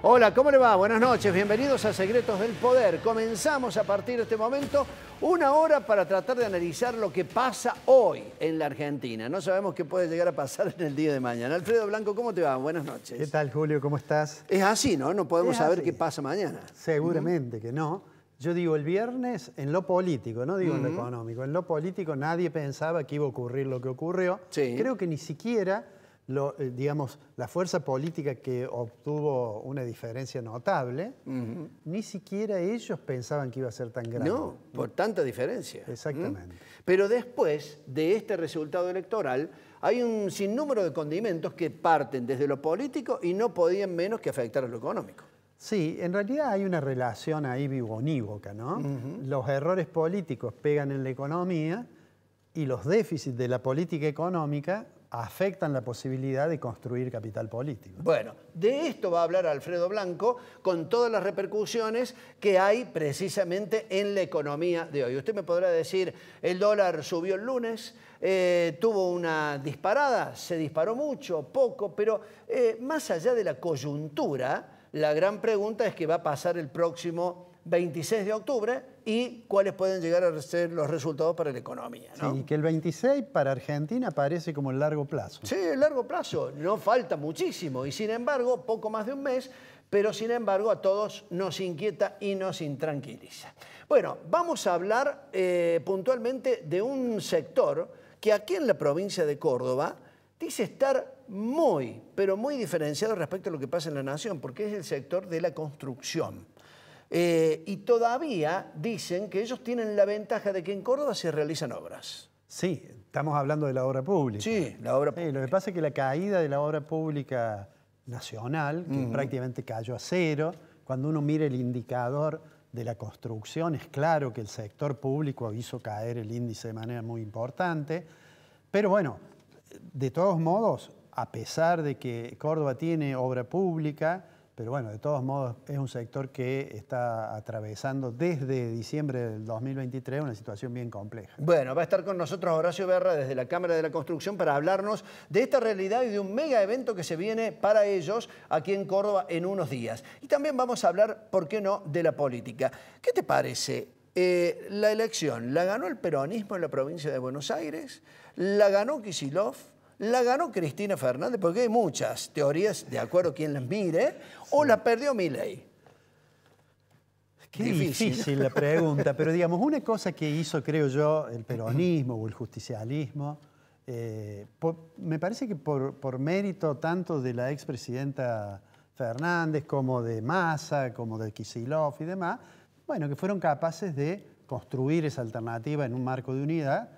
Hola, ¿cómo le va? Buenas noches, bienvenidos a Secretos del Poder. Comenzamos a partir de este momento una hora para tratar de analizar lo que pasa hoy en la Argentina. No sabemos qué puede llegar a pasar en el día de mañana. Alfredo Blanco, ¿cómo te va? Buenas noches. ¿Qué tal, Julio? ¿Cómo estás? Es así, ¿no? No podemos saber qué pasa mañana. Seguramente que no. Yo digo el viernes en lo político, no digo en lo económico. En lo político nadie pensaba que iba a ocurrir lo que ocurrió. Sí. Creo que ni siquiera digamos, la fuerza política que obtuvo una diferencia notable, ni siquiera ellos pensaban que iba a ser tan grande. No, por tanta diferencia. Exactamente. Pero después de este resultado electoral, hay un sinnúmero de condimentos que parten desde lo político y no podían menos que afectar a lo económico. Sí, en realidad hay una relación ahí unívoca, ¿no? Los errores políticos pegan en la economía y los déficits de la política económica afectan la posibilidad de construir capital político. Bueno, de esto va a hablar Alfredo Blanco con todas las repercusiones que hay precisamente en la economía de hoy. Usted me podrá decir, el dólar subió el lunes, tuvo una disparada, se disparó mucho, poco, pero más allá de la coyuntura, la gran pregunta es qué va a pasar el próximo 26 de octubre y cuáles pueden llegar a ser los resultados para la economía, ¿no? Sí, que el 26 para Argentina parece como el largo plazo. Sí, el largo plazo, no falta muchísimo y sin embargo, poco más de un mes, pero sin embargo a todos nos inquieta y nos intranquiliza. Bueno, vamos a hablar puntualmente de un sector que aquí en la provincia de Córdoba dice estar muy, pero muy diferenciado respecto a lo que pasa en la nación, porque es el sector de la construcción. Y todavía dicen que ellos tienen la ventaja de que en Córdoba se realizan obras. Sí, estamos hablando de la obra pública. Sí, la obra pública. Lo que pasa es que la caída de la obra pública nacional, que prácticamente cayó a cero, cuando uno mira el indicador de la construcción, es claro que el sector público hizo caer el índice de manera muy importante. Pero bueno, de todos modos, a pesar de que Córdoba tiene obra pública, pero bueno, de todos modos es un sector que está atravesando desde diciembre del 2023 una situación bien compleja. Bueno, va a estar con nosotros Horacio Berra desde la Cámara de la Construcción para hablarnos de esta realidad y de un mega evento que se viene para ellos aquí en Córdoba en unos días. Y también vamos a hablar, ¿por qué no?, de la política. ¿Qué te parece? La elección, ¿la ganó el peronismo en la provincia de Buenos Aires? ¿La ganó Kicillof? ¿La ganó Cristina Fernández? Porque hay muchas teorías, de acuerdo a quien las mire, o la perdió Milei. Qué difícil la pregunta, pero digamos, una cosa que hizo, creo yo, el peronismo o el justicialismo, me parece que por mérito tanto de la expresidenta Fernández como de Massa, como de Kicillof y demás, bueno, que fueron capaces de construir esa alternativa en un marco de unidad.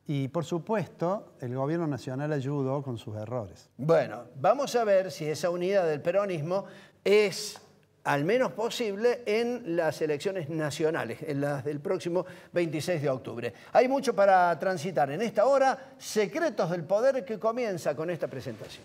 Y, por supuesto, el gobierno nacional ayudó con sus errores. Bueno, vamos a ver si esa unidad del peronismo es al menos posible en las elecciones nacionales, en las del próximo 26 de octubre. Hay mucho para transitar en esta hora. Secretos del Poder, que comienza con esta presentación.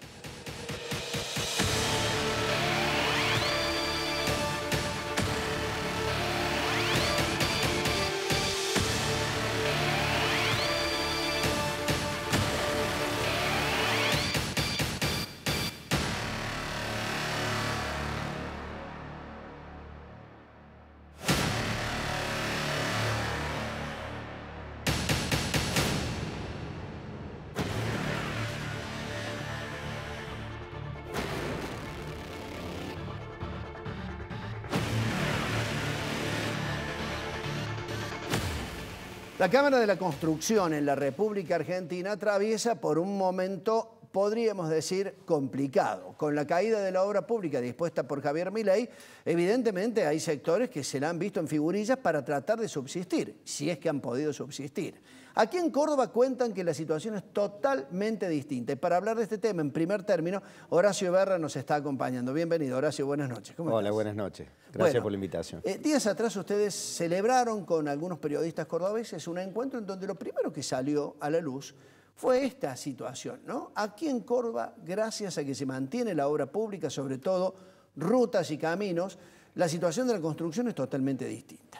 La Cámara de la Construcción en la República Argentina atraviesa por un momento, podríamos decir, complicado. Con la caída de la obra pública dispuesta por Javier Milei, evidentemente hay sectores que se la han visto en figurillas para tratar de subsistir, si es que han podido subsistir. Aquí en Córdoba cuentan que la situación es totalmente distinta. Y para hablar de este tema, en primer término, Horacio Berra nos está acompañando. Bienvenido, Horacio, buenas noches. ¿Cómo estás? Hola, buenas noches. Gracias por la invitación. Días atrás ustedes celebraron con algunos periodistas cordobeses un encuentro en donde lo primero que salió a la luz fue esta situación, ¿no? Aquí en Córdoba, gracias a que se mantiene la obra pública, sobre todo rutas y caminos, la situación de la construcción es totalmente distinta.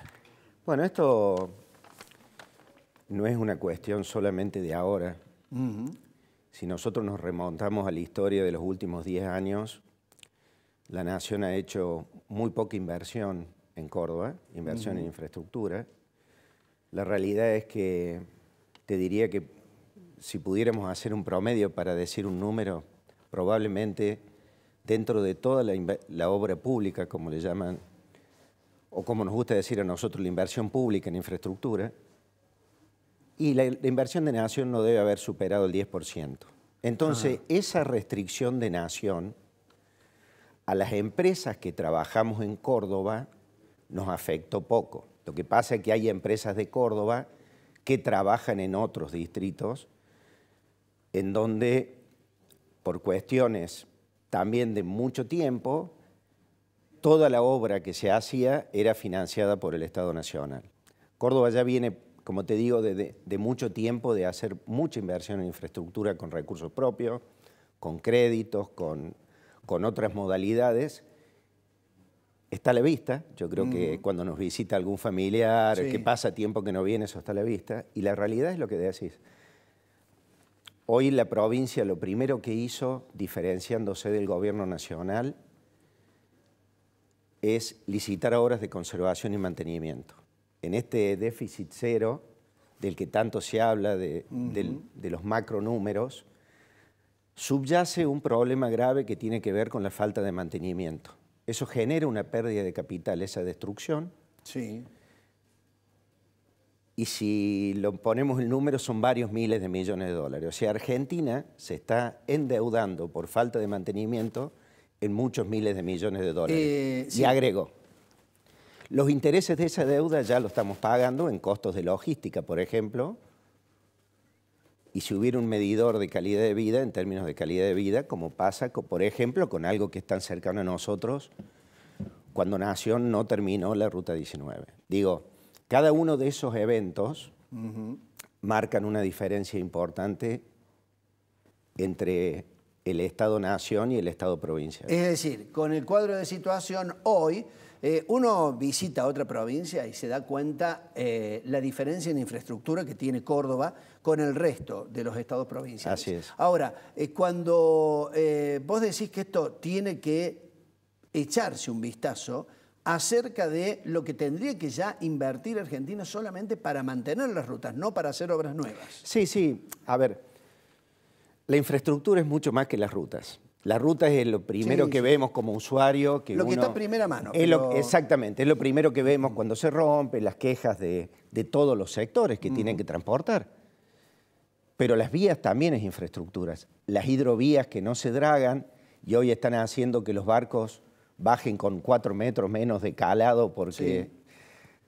Bueno, esto no es una cuestión solamente de ahora. Si nosotros nos remontamos a la historia de los últimos 10 años, La Nación ha hecho muy poca inversión en Córdoba, inversión en infraestructura. La realidad es que te diría que si pudiéramos hacer un promedio para decir un número, probablemente dentro de toda la obra pública, como le llaman, o como nos gusta decir a nosotros, la inversión pública en infraestructura, y la inversión de Nación no debe haber superado el 10%. Entonces, esa restricción de Nación a las empresas que trabajamos en Córdoba nos afectó poco. Lo que pasa es que hay empresas de Córdoba que trabajan en otros distritos en donde, por cuestiones también de mucho tiempo, toda la obra que se hacía era financiada por el Estado Nacional. Córdoba ya viene, como te digo, de mucho tiempo de hacer mucha inversión en infraestructura con recursos propios, con créditos, con otras modalidades. Está a la vista, yo creo que cuando nos visita algún familiar, que pasa tiempo que no viene, eso está a la vista. Y la realidad es lo que decís. Hoy la provincia lo primero que hizo, diferenciándose del gobierno nacional, es licitar obras de conservación y mantenimiento. En este déficit cero, del que tanto se habla, de los macronúmeros, subyace un problema grave que tiene que ver con la falta de mantenimiento. Eso genera una pérdida de capital, esa destrucción. Sí. Y si lo ponemos el número, son varios miles de millones de dólares. O sea, Argentina se está endeudando por falta de mantenimiento en muchos miles de millones de dólares. Sí. Y agregó, los intereses de esa deuda ya lo estamos pagando en costos de logística, por ejemplo. Y si hubiera un medidor de calidad de vida, en términos de calidad de vida, como pasa, por ejemplo, con algo que es tan cercano a nosotros, cuando Nación no terminó la Ruta 19. Digo, cada uno de esos eventos marcan una diferencia importante entre el Estado-Nación y el Estado-provincia. Es decir, con el cuadro de situación hoy, uno visita otra provincia y se da cuenta la diferencia en infraestructura que tiene Córdoba con el resto de los estados provinciales. Así es. Ahora, cuando vos decís que esto tiene que echarse un vistazo acerca de lo que tendría que ya invertir Argentina solamente para mantener las rutas, no para hacer obras nuevas. Sí, sí. A ver, la infraestructura es mucho más que las rutas. La ruta es lo primero que vemos como usuario. Que está a primera mano. Exactamente, es lo primero que vemos cuando se rompe, las quejas de todos los sectores que tienen que transportar. Pero las vías también es infraestructuras. Las hidrovías que no se dragan y hoy están haciendo que los barcos bajen con 4 metros menos de calado porque...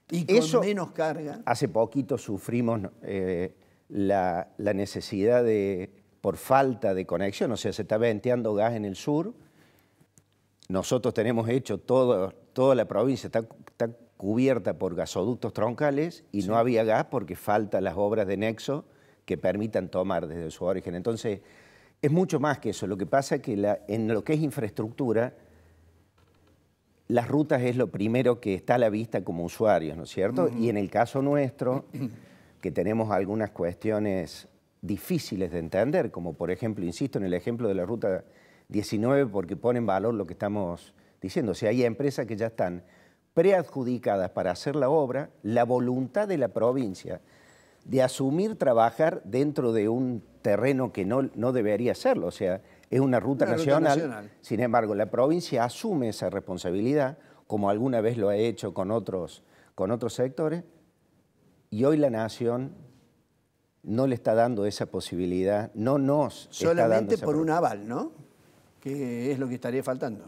Sí. Y con menos carga. Hace poquito sufrimos la necesidad por falta de conexión, o sea, se está venteando gas en el sur. Nosotros tenemos hecho toda la provincia, está cubierta por gasoductos troncales y no había gas porque faltan las obras de nexo que permitan tomar desde su origen. Entonces, es mucho más que eso. Lo que pasa es que en lo que es infraestructura, las rutas es lo primero que está a la vista como usuarios, ¿no es cierto? Y en el caso nuestro, que tenemos algunas cuestiones difíciles de entender, como por ejemplo, insisto en el ejemplo de la Ruta 19 porque pone en valor lo que estamos diciendo. O sea, hay empresas que ya están preadjudicadas para hacer la obra, la voluntad de la provincia de asumir trabajar dentro de un terreno que no debería serlo, o sea, es una ruta nacional. Sin embargo, la provincia asume esa responsabilidad, como alguna vez lo ha hecho con otros sectores, y hoy la Nación no le está dando esa posibilidad, no nos está dando solamente esa por un aval, ¿no? Que es lo que estaría faltando.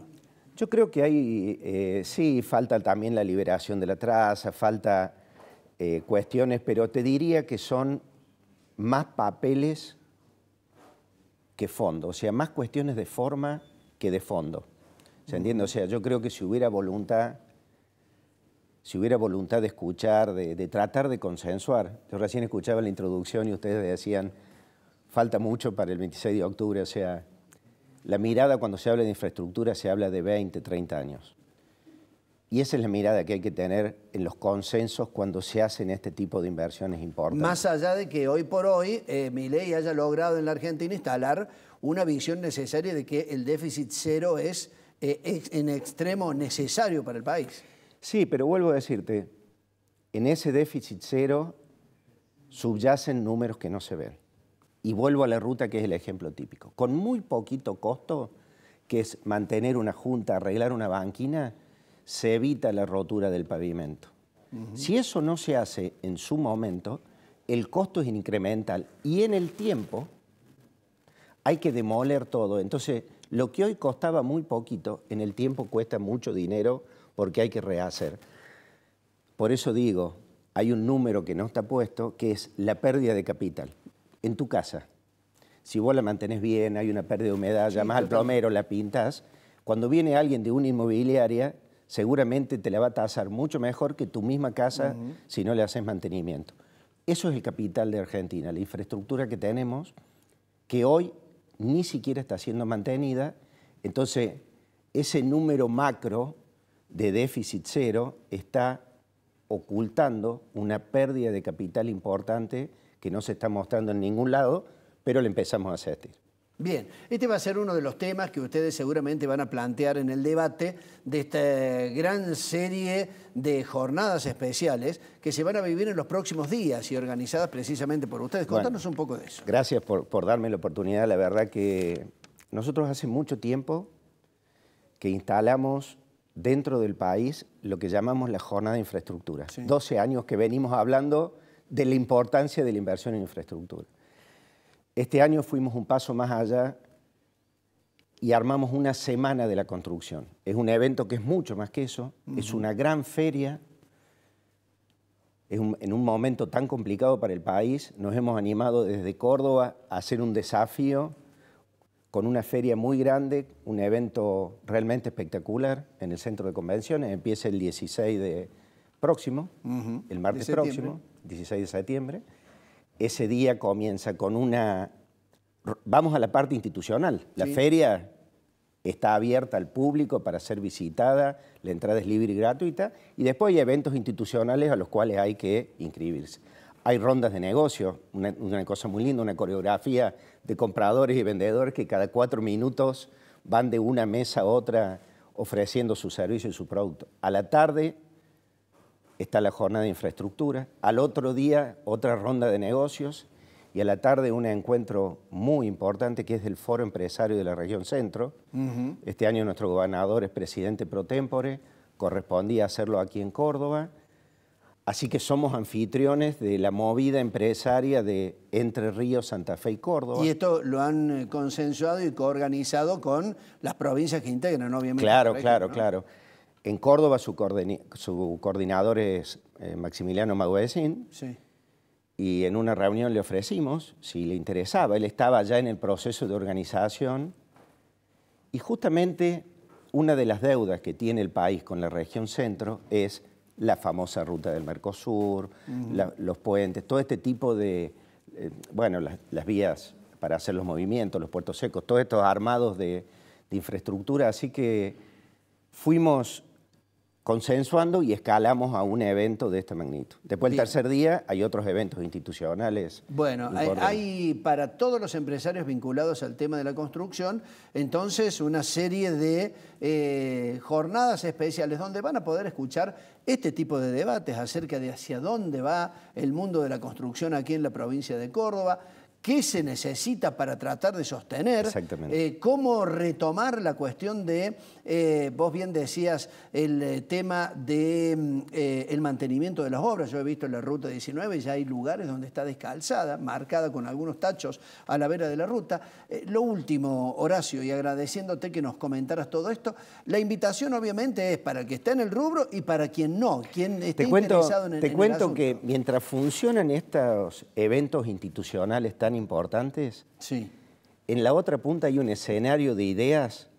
Yo creo que hay, sí, falta también la liberación de la traza, falta cuestiones, pero te diría que son más papeles que fondo, o sea, más cuestiones de forma que de fondo. ¿Se entiende? O sea, yo creo que si hubiera voluntad de escuchar, de tratar de consensuar. Yo recién escuchaba la introducción y ustedes decían, falta mucho para el 26 de octubre, o sea, la mirada cuando se habla de infraestructura se habla de 20, 30 años. Y esa es la mirada que hay que tener en los consensos cuando se hacen este tipo de inversiones importantes. Más allá de que hoy por hoy Milei haya logrado en la Argentina instalar una visión necesaria de que el déficit cero es en extremo necesario para el país. Sí, pero vuelvo a decirte, en ese déficit cero subyacen números que no se ven. Y vuelvo a la ruta, que es el ejemplo típico. Con muy poquito costo, que es mantener una junta, arreglar una banquina, se evita la rotura del pavimento. Si eso no se hace en su momento, el costo es incremental y en el tiempo hay que demoler todo. Entonces, lo que hoy costaba muy poquito, en el tiempo cuesta mucho dinero porque hay que rehacer. Por eso digo, hay un número que no está puesto, que es la pérdida de capital. En tu casa, si vos la mantenés bien, hay una pérdida de humedad, sí, llamás al plomero, la pintás, cuando viene alguien de una inmobiliaria, seguramente te la va a tasar mucho mejor que tu misma casa si no le haces mantenimiento. Eso es el capital de Argentina, la infraestructura que tenemos, que hoy ni siquiera está siendo mantenida. Entonces, ese número macro de déficit cero está ocultando una pérdida de capital importante que no se está mostrando en ningún lado, pero le empezamos a asistir. Bien, este va a ser uno de los temas que ustedes seguramente van a plantear en el debate de esta gran serie de jornadas especiales que se van a vivir en los próximos días y organizadas precisamente por ustedes. Contanos un poco de eso. Gracias por darme la oportunidad. La verdad que nosotros hace mucho tiempo que instalamos dentro del país lo que llamamos la jornada de infraestructura. Sí. 12 años que venimos hablando de la importancia de la inversión en infraestructura. Este año fuimos un paso más allá y armamos una semana de la construcción. Es un evento que es mucho más que eso, es una gran feria. En un momento tan complicado para el país, nos hemos animado desde Córdoba a hacer un desafío con una feria muy grande, un evento realmente espectacular en el centro de convenciones. Empieza el 16 de próximo, el martes próximo, 16 de septiembre. Ese día comienza con una... Vamos a la parte institucional. La feria está abierta al público para ser visitada, la entrada es libre y gratuita, y después hay eventos institucionales a los cuales hay que inscribirse. Hay rondas de negocio, una cosa muy linda, una coreografía de compradores y vendedores que cada 4 minutos van de una mesa a otra ofreciendo su servicio y su producto. A la tarde está la jornada de infraestructura, al otro día otra ronda de negocios y a la tarde un encuentro muy importante que es del Foro Empresario de la Región Centro. Este año nuestro gobernador es presidente pro tempore, correspondía hacerlo aquí en Córdoba. Así que somos anfitriones de la movida empresaria de Entre Ríos, Santa Fe y Córdoba. Y esto lo han consensuado y coorganizado con las provincias que integran, obviamente. Claro, claro. En Córdoba su coordinador es Maximiliano Maguesín. Sí. Y en una reunión le ofrecimos, si le interesaba, él estaba ya en el proceso de organización. Y justamente una de las deudas que tiene el país con la región centro es la famosa ruta del Mercosur, los puentes, todo este tipo de, las vías para hacer los movimientos, los puertos secos, todos estos armados de infraestructura. Así que fuimos consensuando y escalamos a un evento de esta magnitud. Después, el tercer día, hay otros eventos institucionales. Bueno, hay para todos los empresarios vinculados al tema de la construcción, entonces, una serie de jornadas especiales donde van a poder escuchar este tipo de debates acerca de hacia dónde va el mundo de la construcción aquí en la provincia de Córdoba, qué se necesita para tratar de sostener, cómo retomar la cuestión de, vos bien decías, el tema del el mantenimiento de las obras. Yo he visto en la Ruta 19, ya hay lugares donde está descalzada, marcada con algunos tachos a la vera de la ruta. Lo último, Horacio, y agradeciéndote que nos comentaras todo esto, la invitación obviamente es para el que está en el rubro y para quien no, quien esté interesado en el asunto. Te cuento que mientras funcionan estos eventos institucionales tan importantes, en la otra punta hay un escenario de ideas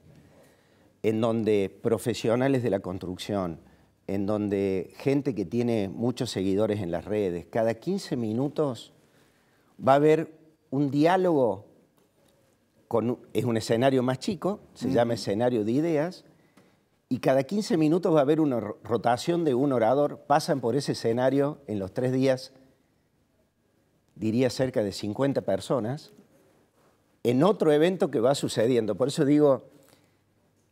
en donde profesionales de la construcción, en donde gente que tiene muchos seguidores en las redes, cada 15 minutos va a haber un diálogo, es un escenario más chico, se llama escenario de ideas, y cada 15 minutos va a haber una rotación de un orador, pasan por ese escenario en los 3 días, diría cerca de 50 personas, en otro evento que va sucediendo. Por eso digo,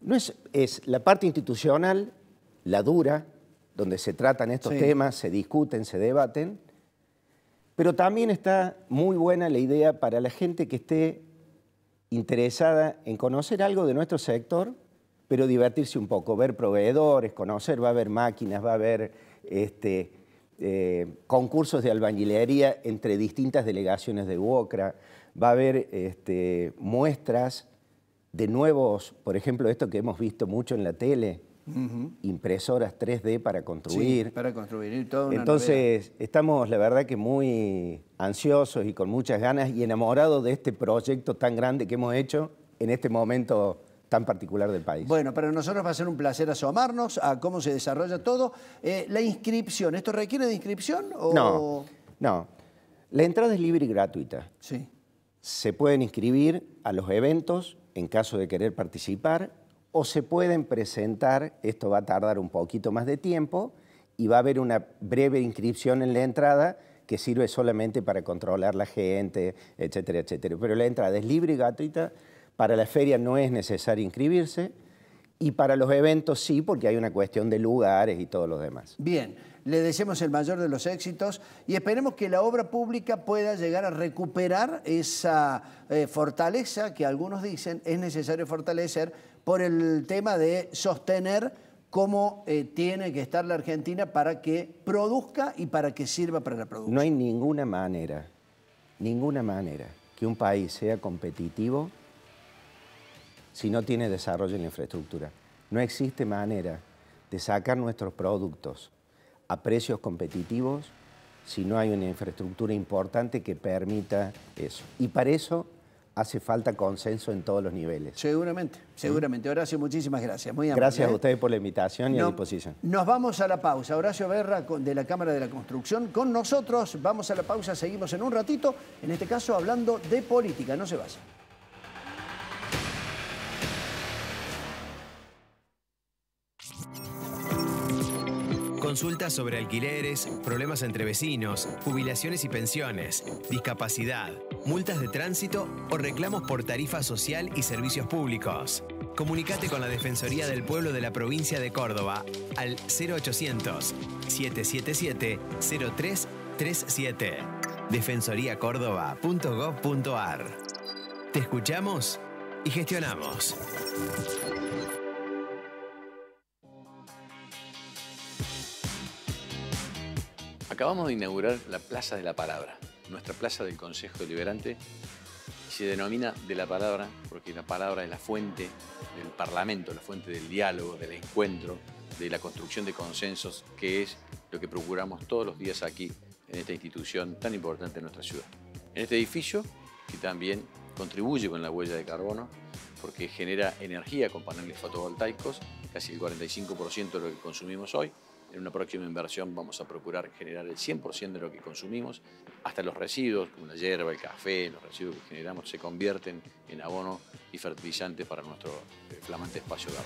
No es la parte institucional, la dura, donde se tratan estos temas, se discuten, se debaten, pero también está muy buena la idea para la gente que esté interesada en conocer algo de nuestro sector, pero divertirse un poco, ver proveedores, conocer, va a haber máquinas, va a haber concursos de albañilería entre distintas delegaciones de UOCRA, va a haber muestras de nuevos, por ejemplo, esto que hemos visto mucho en la tele, impresoras 3D para construir. Sí, para construir. Toda una Entonces, novedad. estamos, la verdad, que muy ansiosos y con muchas ganas y enamorados de este proyecto tan grande que hemos hecho en este momento tan particular del país. Bueno, para nosotros va a ser un placer asomarnos a cómo se desarrolla todo. La inscripción, ¿esto requiere de inscripción? O... No. La entrada es libre y gratuita. Sí. Se pueden inscribir a los eventos en caso de querer participar o se pueden presentar, esto va a tardar un poquito más de tiempo y va a haber una breve inscripción en la entrada que sirve solamente para controlar la gente, etcétera, etcétera. Pero la entrada es libre y gratuita. Para la feria no es necesario inscribirse y para los eventos sí, porque hay una cuestión de lugares y todo lo demás. Bien, le deseamos el mayor de los éxitos y esperemos que la obra pública pueda llegar a recuperar esa fortaleza que algunos dicen es necesario fortalecer por el tema de sostener cómo tiene que estar la Argentina para que produzca y para que sirva para la producción. No hay ninguna manera que un país sea competitivo si no tiene desarrollo en la infraestructura. No existe manera de sacar nuestros productos a precios competitivos si no hay una infraestructura importante que permita eso. Y para eso hace falta consenso en todos los niveles. Seguramente, seguramente. Horacio, muchísimas gracias. Muy amable. Gracias a ustedes por la invitación y a disposición. Nos vamos a la pausa. Horacio Berra de la Cámara de la Construcción con nosotros. Vamos a la pausa, seguimos en un ratito, en este caso hablando de política. No se vayan. Consultas sobre alquileres, problemas entre vecinos, jubilaciones y pensiones, discapacidad, multas de tránsito o reclamos por tarifa social y servicios públicos. Comunicate con la Defensoría del Pueblo de la Provincia de Córdoba al 0800-777-0337. defensoriacórdoba.gov.ar. Te escuchamos y gestionamos. Acabamos de inaugurar la Plaza de la Palabra, nuestra plaza del Consejo Deliberante, y se denomina de la palabra porque la palabra es la fuente del Parlamento, la fuente del diálogo, del encuentro, de la construcción de consensos, que es lo que procuramos todos los días aquí en esta institución tan importante en nuestra ciudad. En este edificio, que también contribuye con la huella de carbono, porque genera energía con paneles fotovoltaicos, casi el 45% de lo que consumimos hoy. En una próxima inversión vamos a procurar generar el 100% de lo que consumimos, hasta los residuos, como la hierba, el café, los residuos que generamos se convierten en abono y fertilizante para nuestro flamante espacio verde.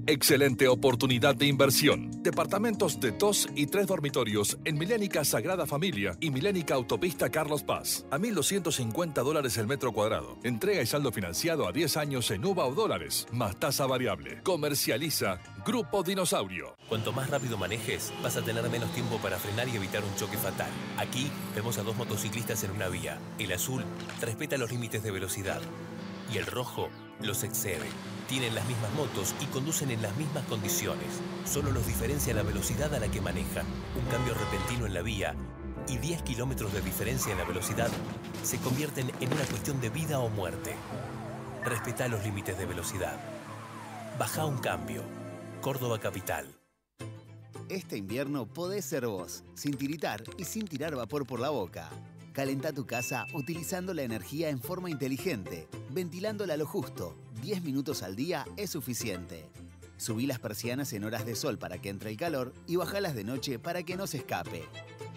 Excelente oportunidad de inversión. Departamentos de 2 y 3 dormitorios en Milénica Sagrada Familia y Milénica Autopista Carlos Paz. A $1.250 el metro cuadrado. Entrega y saldo financiado a 10 años en UVA o dólares, más tasa variable. Comercializa Grupo Dinosaurio. Cuanto más rápido manejes, vas a tener menos tiempo para frenar y evitar un choque fatal. Aquí vemos a 2 motociclistas en una vía. El azul respeta los límites de velocidad y el rojo los excede. Tienen las mismas motos y conducen en las mismas condiciones. Solo los diferencia la velocidad a la que manejan. Un cambio repentino en la vía y 10 kilómetros de diferencia en la velocidad se convierten en una cuestión de vida o muerte. Respetá los límites de velocidad. Bajá un cambio. Córdoba Capital. Este invierno podés ser vos, sin tiritar y sin tirar vapor por la boca. Calentá tu casa utilizando la energía en forma inteligente, ventilándola a lo justo. 10 minutos al día es suficiente. Subí las persianas en horas de sol para que entre el calor y bajalas de noche para que no se escape.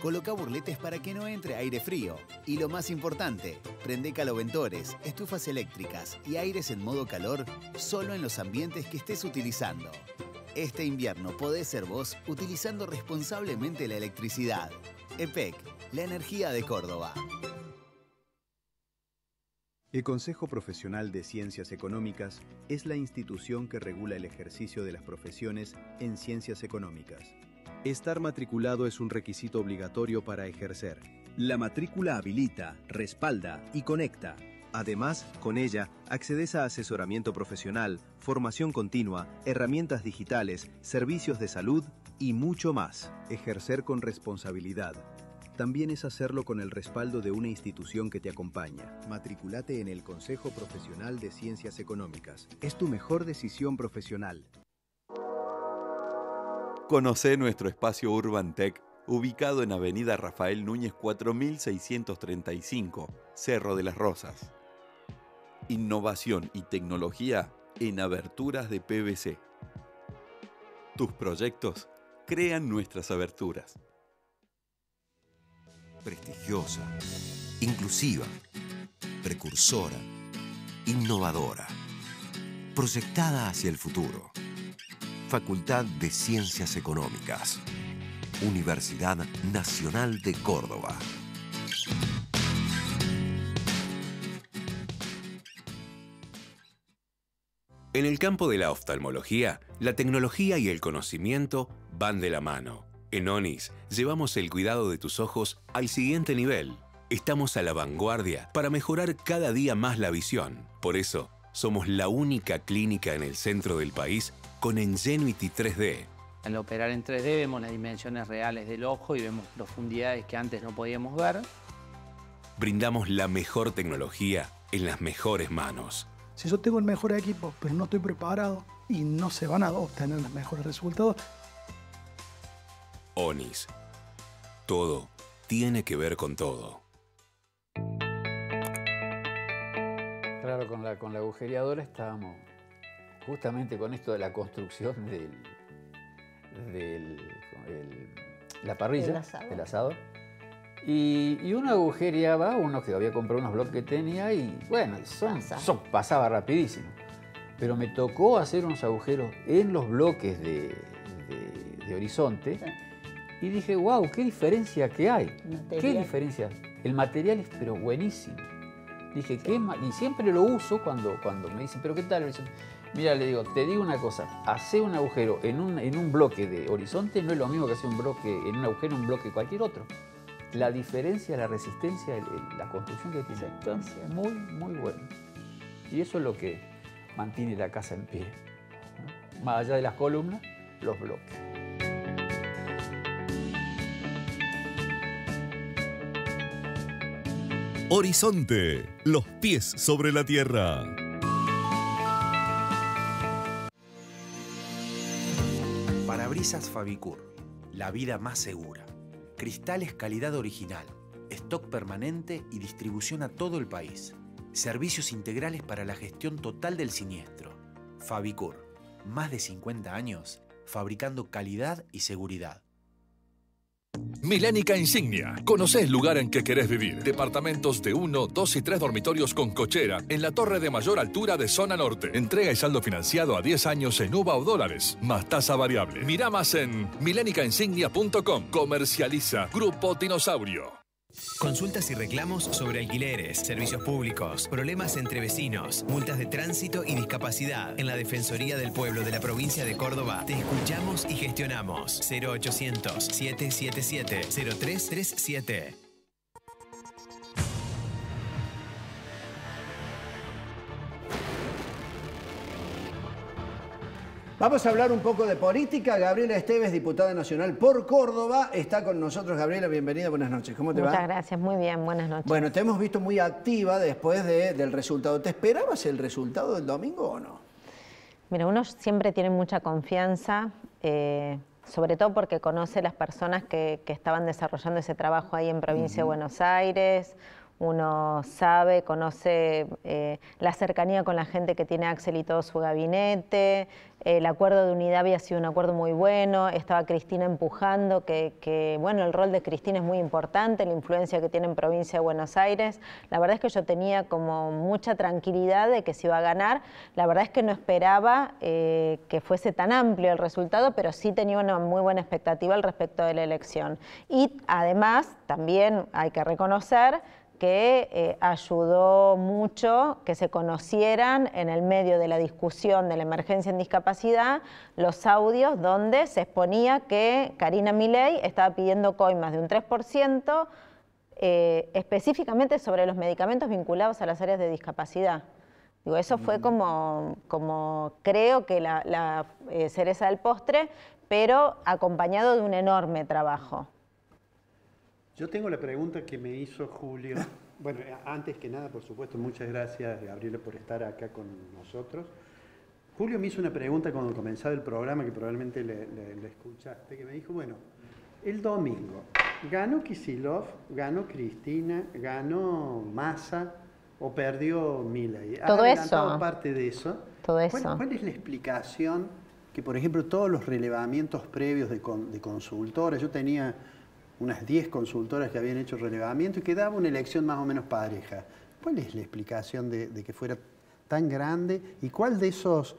Coloca burletes para que no entre aire frío. Y lo más importante, prende caloventores, estufas eléctricas y aires en modo calor solo en los ambientes que estés utilizando. Este invierno podés ser vos utilizando responsablemente la electricidad. EPEC, la energía de Córdoba. El Consejo Profesional de Ciencias Económicas es la institución que regula el ejercicio de las profesiones en ciencias económicas. Estar matriculado es un requisito obligatorio para ejercer. La matrícula habilita, respalda y conecta. Además, con ella, accedes a asesoramiento profesional, formación continua, herramientas digitales, servicios de salud y mucho más. Ejercer con responsabilidad también es hacerlo con el respaldo de una institución que te acompaña. Matriculate en el Consejo Profesional de Ciencias Económicas. Es tu mejor decisión profesional. Conocé nuestro espacio Urban Tech, ubicado en Avenida Rafael Núñez 4635, Cerro de las Rosas. Innovación y tecnología en aberturas de PVC. Tus proyectos crean nuestras aberturas. Prestigiosa, inclusiva, precursora, innovadora, proyectada hacia el futuro. Facultad de Ciencias Económicas, Universidad Nacional de Córdoba. En el campo de la oftalmología, la tecnología y el conocimiento van de la mano. En ONIS llevamos el cuidado de tus ojos al siguiente nivel. Estamos a la vanguardia para mejorar cada día más la visión. Por eso, somos la única clínica en el centro del país con Ingenuity 3D. Al operar en 3D vemos las dimensiones reales del ojo y vemos profundidades que antes no podíamos ver. Brindamos la mejor tecnología en las mejores manos. Si yo tengo el mejor equipo, pero no estoy preparado y no se van a obtener los mejores resultados. ONIS. Todo tiene que ver con todo. Claro, con la agujereadora estábamos justamente con esto de la construcción la parrilla, del asador. Y uno agujereaba, uno que había comprado unos bloques que tenía y bueno, pasaba rapidísimo. Pero me tocó hacer unos agujeros en los bloques de horizonte y dije, wow, qué diferencia que hay. Qué diferencia. El material es pero buenísimo. Dije, y siempre lo uso cuando me dicen, pero ¿qué tal? Mira, le digo, te digo una cosa, hacer un agujero en un bloque de horizonte no es lo mismo que hacer un agujero en un bloque cualquier otro. La diferencia, la resistencia, la construcción que tiene es muy, muy buena. Y eso es lo que mantiene la casa en pie, ¿no? Más allá de las columnas, los bloques. Horizonte, los pies sobre la tierra. Parabrisas Fabicur, la vida más segura. Cristales calidad original, stock permanente y distribución a todo el país. Servicios integrales para la gestión total del siniestro. Fabicur, más de 50 años fabricando calidad y seguridad. Milénica Insignia. Conocés el lugar en que querés vivir. Departamentos de 1, 2 y 3 dormitorios con cochera en la torre de mayor altura de zona norte. Entrega y saldo financiado a 10 años en UVA o dólares, más tasa variable. Mirá más en milénicainsignia.com. Comercializa Grupo Dinosaurio. Consultas y reclamos sobre alquileres, servicios públicos, problemas entre vecinos, multas de tránsito y discapacidad. En la Defensoría del Pueblo de la provincia de Córdoba te escuchamos y gestionamos. 0800-777-0337. Vamos a hablar un poco de política. Gabriela Esteves, diputada nacional por Córdoba, está con nosotros. Gabriela, bienvenida, buenas noches. ¿Cómo te va? Muchas gracias, muy bien, buenas noches. Bueno, te hemos visto muy activa después del resultado. ¿Te esperabas el resultado del domingo o no? Mira, uno siempre tiene mucha confianza, sobre todo porque conoce las personas que estaban desarrollando ese trabajo ahí en Provincia de Buenos Aires. Uno sabe, conoce la cercanía con la gente que tiene Axel y todo su gabinete. El acuerdo de unidad había sido un acuerdo muy bueno. Estaba Cristina empujando, bueno, el rol de Cristina es muy importante, la influencia que tiene en Provincia de Buenos Aires. La verdad es que yo tenía como mucha tranquilidad de que se iba a ganar. La verdad es que no esperaba que fuese tan amplio el resultado, pero sí tenía una muy buena expectativa al respecto de la elección. Y además, también hay que reconocer que ayudó mucho que se conocieran en el medio de la discusión de la emergencia en discapacidad los audios donde se exponía que Karina Milei estaba pidiendo coimas de un 3%, específicamente sobre los medicamentos vinculados a las áreas de discapacidad. Digo, eso fue como creo que la cereza del postre, pero acompañado de un enorme trabajo. Yo tengo la pregunta que me hizo Julio. Bueno, antes que nada, por supuesto, muchas gracias, Gabriela, por estar acá con nosotros. Julio me hizo una pregunta cuando comenzaba el programa, que probablemente le escuchaste, que me dijo, bueno, el domingo, ¿ganó Kicillof, ganó Cristina, ganó Massa o perdió Milei? Todo eso. Parte de eso. Todo eso. ¿Cuál es la explicación que, por ejemplo, todos los relevamientos previos de consultoras, yo tenía unas 10 consultoras que habían hecho relevamiento y que daba una elección más o menos pareja? ¿Cuál es la explicación de que fuera tan grande? ¿Y cuál de esos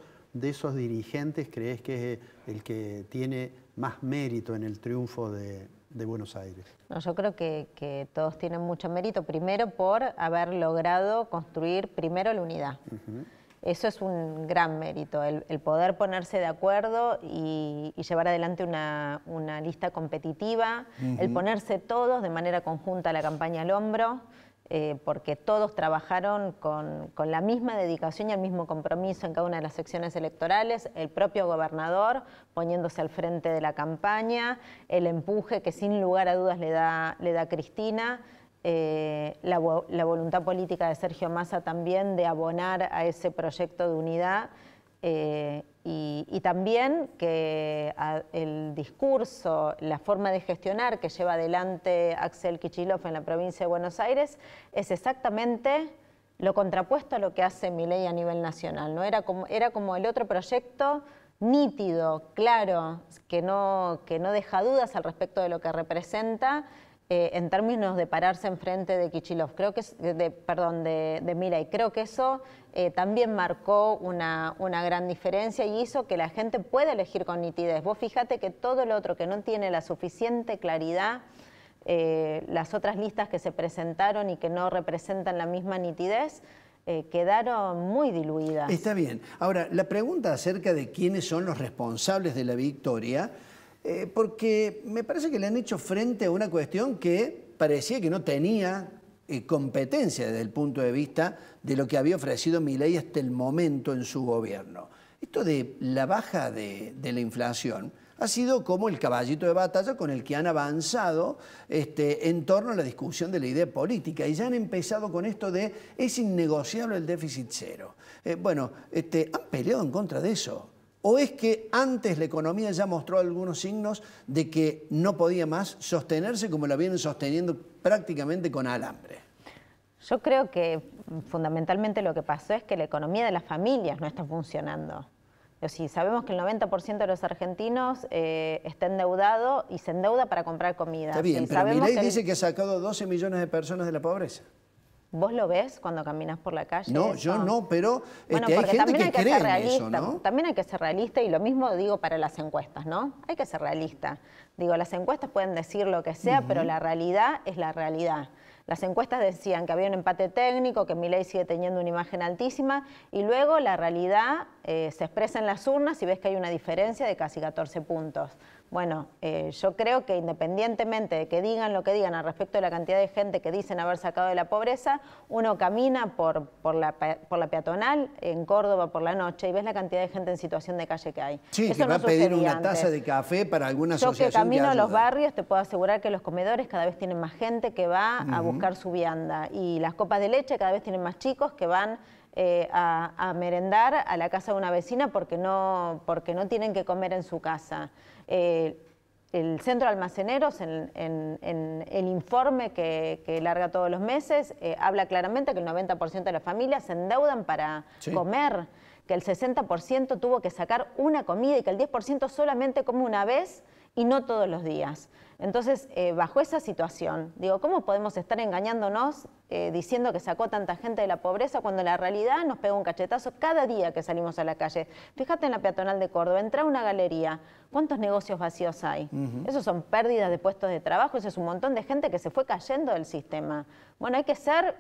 dirigentes crees que es el que tiene más mérito en el triunfo de Buenos Aires? No, yo creo que todos tienen mucho mérito, primero por haber logrado construir primero la unidad. Eso es un gran mérito, el poder ponerse de acuerdo y llevar adelante una lista competitiva, el ponerse todos de manera conjunta la campaña al hombro, porque todos trabajaron con la misma dedicación y el mismo compromiso en cada una de las secciones electorales, el propio gobernador poniéndose al frente de la campaña, el empuje que sin lugar a dudas le da Cristina, la voluntad política de Sergio Massa también de abonar a ese proyecto de unidad y también que el discurso, la forma de gestionar que lleva adelante Axel Kicillof en la provincia de Buenos Aires es exactamente lo contrapuesto a lo que hace Milei a nivel nacional, ¿no? Era como el otro proyecto nítido, claro, que no deja dudas al respecto de lo que representa, en términos de pararse enfrente de Kicillof, de Milei. Creo que eso también marcó una gran diferencia y hizo que la gente pueda elegir con nitidez. Vos fíjate que todo lo otro que no tiene la suficiente claridad, las otras listas que se presentaron y que no representan la misma nitidez, quedaron muy diluidas. Está bien. Ahora, la pregunta acerca de quiénes son los responsables de la victoria, porque me parece que le han hecho frente a una cuestión que parecía que no tenía competencia desde el punto de vista de lo que había ofrecido Milei hasta el momento en su gobierno. Esto de la baja de la inflación ha sido como el caballito de batalla con el que han avanzado en torno a la discusión de la idea política y ya han empezado con esto de es innegociable el déficit cero. Han peleado en contra de eso. ¿O es que antes la economía ya mostró algunos signos de que no podía más sostenerse como la vienen sosteniendo prácticamente con alambre? Yo creo que fundamentalmente lo que pasó es que la economía de las familias no está funcionando. Si sabemos que el 90% de los argentinos está endeudado y se endeuda para comprar comida. Está bien, pero Milei dice que ha sacado 12 millones de personas de la pobreza. ¿Vos lo ves cuando caminas por la calle? No, eso? Yo no, pero bueno, hay gente que cree en eso, ¿no? También hay que ser realista y lo mismo digo para las encuestas, ¿no? Hay que ser realista. Digo, las encuestas pueden decir lo que sea, pero la realidad es la realidad. Las encuestas decían que había un empate técnico, que Milei sigue teniendo una imagen altísima y luego la realidad se expresa en las urnas y ves que hay una diferencia de casi 14 puntos. Bueno, yo creo que independientemente de que digan lo que digan al respecto de la cantidad de gente que dicen haber sacado de la pobreza, uno camina por la peatonal en Córdoba por la noche y ves la cantidad de gente en situación de calle que hay. Sí, eso que va no a pedir una antes. taza de café para alguna asociación. Yo que camino a los barrios te puedo asegurar que los comedores cada vez tienen más gente que va a buscar su vianda y las copas de leche cada vez tienen más chicos que van a merendar a la casa de una vecina porque no tienen que comer en su casa. El centro de almaceneros, en el informe que larga todos los meses, habla claramente que el 90% de las familias se endeudan para comer, que el 60% tuvo que sacar una comida y que el 10% solamente come una vez y no todos los días. Entonces, bajo esa situación, digo, ¿cómo podemos estar engañándonos diciendo que sacó tanta gente de la pobreza cuando la realidad nos pega un cachetazo cada día que salimos a la calle? Fíjate en la peatonal de Córdoba, entra a una galería, ¿cuántos negocios vacíos hay? Esos son pérdidas de puestos de trabajo, eso es un montón de gente que se fue cayendo del sistema. Bueno, hay que ser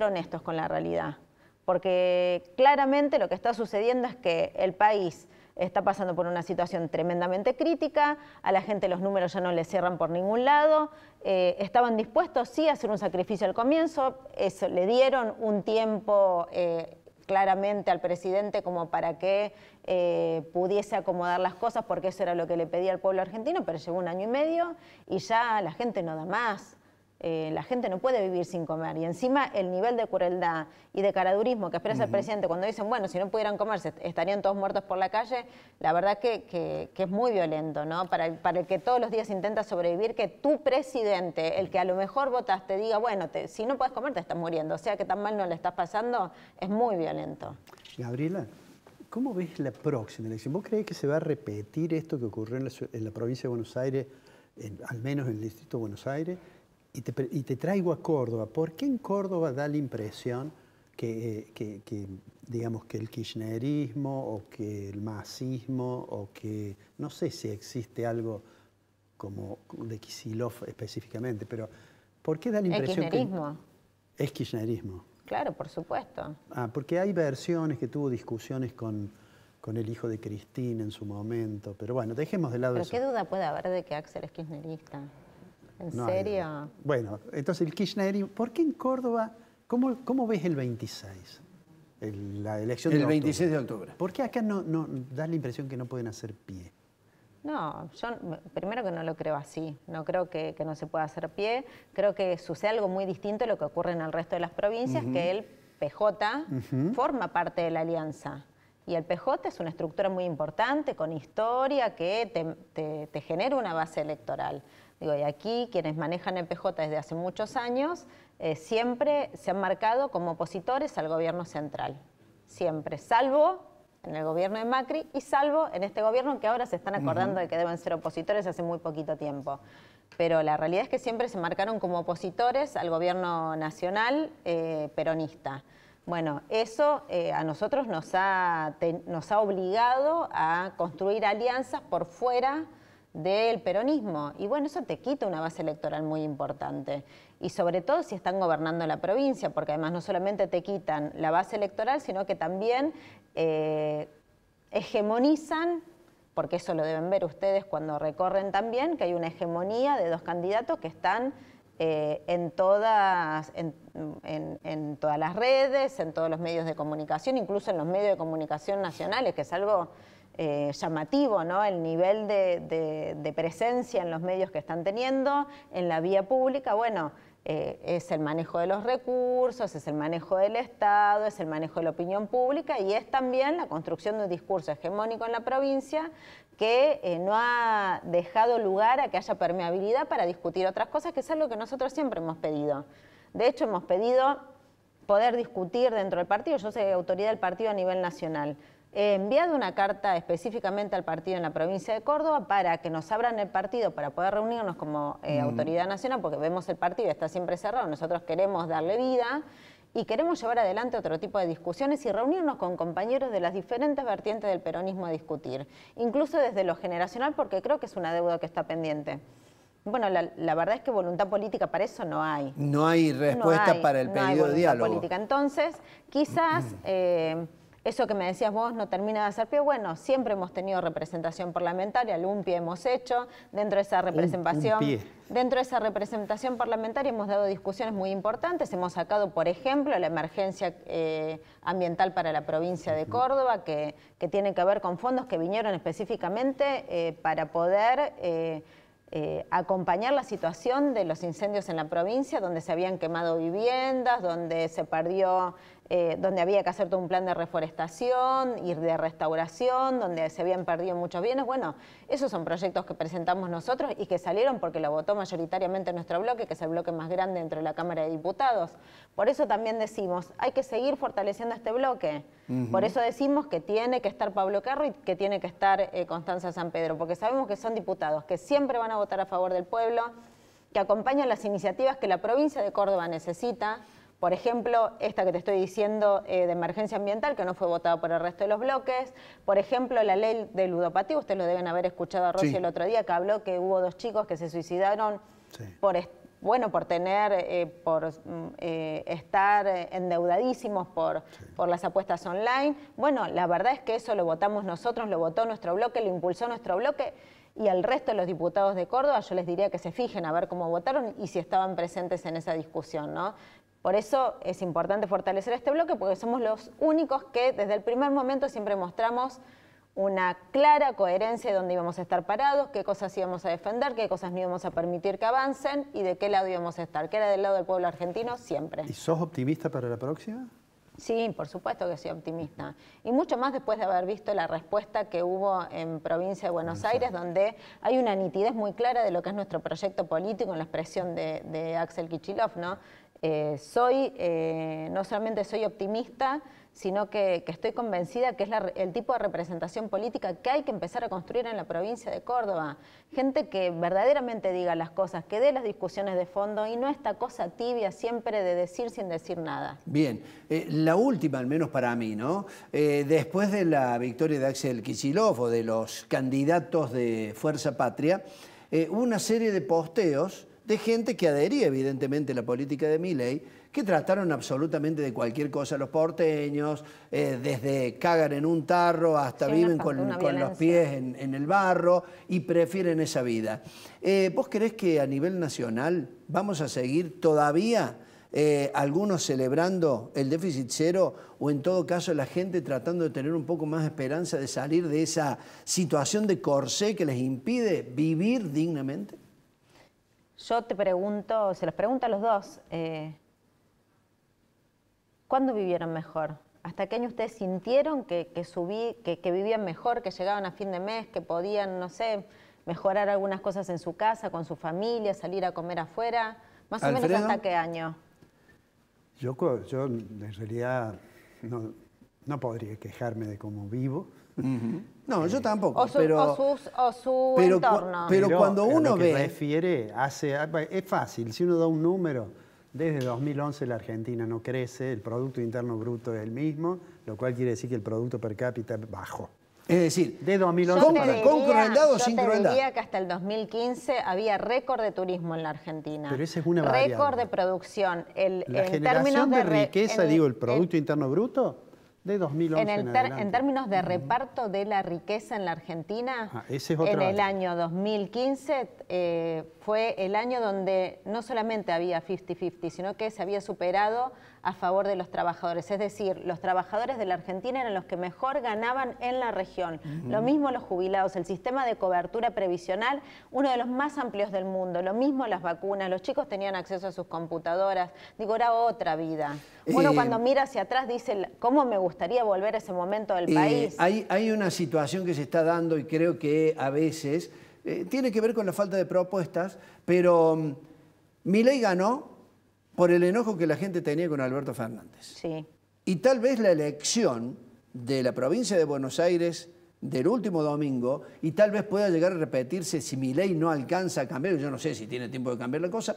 honestos con la realidad, porque claramente lo que está sucediendo es que el país está pasando por una situación tremendamente crítica, a la gente los números ya no le cierran por ningún lado, estaban dispuestos sí a hacer un sacrificio al comienzo, eso, le dieron un tiempo claramente al presidente como para que pudiese acomodar las cosas, porque eso era lo que le pedía al pueblo argentino, pero llegó 1 año y medio y ya la gente no da más. La gente no puede vivir sin comer, y encima el nivel de crueldad y de caradurismo que expresa el presidente cuando dicen, bueno, si no pudieran comer estarían todos muertos por la calle, la verdad que es muy violento, ¿no? Para el que todos los días intenta sobrevivir, que tu presidente, el que a lo mejor votaste, diga, bueno, si no puedes comer te estás muriendo, o sea que tan mal no le estás pasando, es muy violento. Gabriela, ¿cómo ves la próxima elección? ¿Vos creés que se va a repetir esto que ocurrió en la provincia de Buenos Aires, al menos en el distrito de Buenos Aires? Y te traigo a Córdoba. ¿Por qué en Córdoba da la impresión que digamos, que el kirchnerismo o que el masismo o que, no sé si existe algo como de Kicillof específicamente, pero ¿por qué da la impresión ¿El kirchnerismo? Que es kirchnerismo? Claro, por supuesto. Porque hay versiones que tuvo discusiones con el hijo de Cristina en su momento, pero bueno, dejemos de lado eso. ¿Pero qué duda puede haber de que Axel es kirchnerista? ¿En serio? Bueno, entonces el kirchnerismo, ¿por qué en Córdoba, cómo ves el 26? La elección el 26 de octubre. ¿Por qué acá no da la impresión que no pueden hacer pie? No, yo primero que no lo creo así, no creo que no se pueda hacer pie, creo que sucede algo muy distinto a lo que ocurre en el resto de las provincias, que el PJ forma parte de la alianza. Y el PJ es una estructura muy importante, con historia, que te genera una base electoral. Digo, y aquí quienes manejan el PJ desde hace muchos años siempre se han marcado como opositores al gobierno central. Siempre, salvo en el gobierno de Macri y salvo en este gobierno que ahora se están acordando de que deben ser opositores hace muy poquito tiempo. Pero la realidad es que siempre se marcaron como opositores al gobierno nacional peronista. Bueno, eso a nosotros nos ha obligado a construir alianzas por fuera del peronismo. Y bueno, eso te quita una base electoral muy importante. Y sobre todo si están gobernando la provincia, porque además no solamente te quitan la base electoral, sino que también hegemonizan, porque eso lo deben ver ustedes cuando recorren también, que hay una hegemonía de 2 candidatos que están en todas las redes, en todos los medios de comunicación, incluso en los medios de comunicación nacionales, que es algo llamativo, ¿no? El nivel de presencia en los medios que están teniendo, en la vía pública, bueno, es el manejo de los recursos, es el manejo del Estado, es el manejo de la opinión pública y es también la construcción de un discurso hegemónico en la provincia que no ha dejado lugar a que haya permeabilidad para discutir otras cosas, que es algo que nosotros siempre hemos pedido. De hecho, hemos pedido poder discutir dentro del partido, yo soy autoridad del partido a nivel nacional. He enviado una carta específicamente al partido en la provincia de Córdoba para que nos abran el partido para poder reunirnos como autoridad nacional, porque vemos el partido está siempre cerrado, nosotros queremos darle vida y queremos llevar adelante otro tipo de discusiones y reunirnos con compañeros de las diferentes vertientes del peronismo a discutir, incluso desde lo generacional, porque creo que es una deuda que está pendiente. Bueno, la verdad es que voluntad política para eso no hay. No hay respuesta para el pedido de diálogo. Política. Entonces, quizás eso que me decías vos no termina de hacer pie. Bueno, siempre hemos tenido representación parlamentaria, un pie hemos hecho. Dentro de esa representación parlamentaria hemos dado discusiones muy importantes. Hemos sacado, por ejemplo, la emergencia ambiental para la provincia de Córdoba, que tiene que ver con fondos que vinieron específicamente para poder acompañar la situación de los incendios en la provincia, donde se habían quemado viviendas, donde se perdió donde había que hacer todo un plan de reforestación y de restauración, donde se habían perdido muchos bienes. Bueno, esos son proyectos que presentamos nosotros y que salieron porque lo votó mayoritariamente nuestro bloque, que es el bloque más grande dentro de la Cámara de Diputados. Por eso también decimos, hay que seguir fortaleciendo este bloque. Por eso decimos que tiene que estar Pablo Carro y que tiene que estar Constanza San Pedro, porque sabemos que son diputados que siempre van a votar a favor del pueblo, que acompañan las iniciativas que la provincia de Córdoba necesita. Por ejemplo, esta que te estoy diciendo de emergencia ambiental, que no fue votada por el resto de los bloques. Por ejemplo, la ley de ludopatía, ustedes lo deben haber escuchado a Rosy el otro día, que habló que hubo 2 chicos que se suicidaron por estar endeudadísimos por las apuestas online. Bueno, la verdad es que eso lo votamos nosotros, lo votó nuestro bloque, lo impulsó nuestro bloque. Y al resto de los diputados de Córdoba yo les diría que se fijen a ver cómo votaron y si estaban presentes en esa discusión, ¿no? Por eso es importante fortalecer este bloque, porque somos los únicos que desde el primer momento siempre mostramos una clara coherencia de dónde íbamos a estar parados, qué cosas íbamos a defender, qué cosas no íbamos a permitir que avancen y de qué lado íbamos a estar, que era del lado del pueblo argentino siempre. ¿Y sos optimista para la próxima? Sí, por supuesto que soy optimista. Y mucho más después de haber visto la respuesta que hubo en provincia de Buenos Aires, donde hay una nitidez muy clara de lo que es nuestro proyecto político en la expresión de Axel Kicillof, ¿no? No solamente soy optimista, sino que estoy convencida que es el tipo de representación política que hay que empezar a construir en la provincia de Córdoba. Gente que verdaderamente diga las cosas, que dé las discusiones de fondo y no esta cosa tibia siempre de decir sin decir nada. Bien, la última, al menos para mí, ¿no? Después de la victoria de Axel Kicillof o de los candidatos de Fuerza Patria, hubo una serie de posteos de gente que adhería evidentemente a la política de Milei, que trataron absolutamente de cualquier cosa a los porteños, desde cagan en un tarro hasta viven con los pies en el barro y prefieren esa vida. ¿Vos creés que a nivel nacional vamos a seguir todavía algunos celebrando el déficit cero o en todo caso la gente tratando de tener un poco más de esperanza de salir de esa situación de corsé que les impide vivir dignamente? Yo te pregunto, se los pregunto a los dos, ¿cuándo vivieron mejor? ¿Hasta qué año ustedes sintieron que vivían mejor, que llegaban a fin de mes, que podían, no sé, mejorar algunas cosas en su casa, con su familia, salir a comer afuera? Más o menos ¿hasta qué año? Yo en realidad no podría quejarme de cómo vivo. No, yo tampoco. O su entorno. Pero cuando uno ve... refiere, es fácil, si uno da un número, desde 2011 la Argentina no crece, el Producto Interno Bruto es el mismo, lo cual quiere decir que el Producto Per Cápita bajó. Es decir, de 2011 con crueldad o sin crueldad. Yo diría que hasta el 2015 había récord de turismo en la Argentina. Pero esa es una variable. Récord de producción. La generación de riqueza, el Producto Interno Bruto, de 2011 en términos de reparto de la riqueza en la Argentina, en el año 2015 fue el año donde no solamente había 50-50, sino que se había superado a favor de los trabajadores. Es decir, los trabajadores de la Argentina eran los que mejor ganaban en la región. Lo mismo los jubilados, el sistema de cobertura previsional, uno de los más amplios del mundo. Lo mismo las vacunas, los chicos tenían acceso a sus computadoras. Digo, era otra vida. Uno cuando mira hacia atrás dice, ¿cómo me gustaría volver a ese momento del país? Hay una situación que se está dando y creo que a veces tiene que ver con la falta de propuestas, pero Milei ganó por el enojo que la gente tenía con Alberto Fernández. Sí. Y tal vez la elección de la provincia de Buenos Aires del último domingo, y tal vez pueda llegar a repetirse si Milei no alcanza a cambiar, yo no sé si tiene tiempo de cambiar la cosa,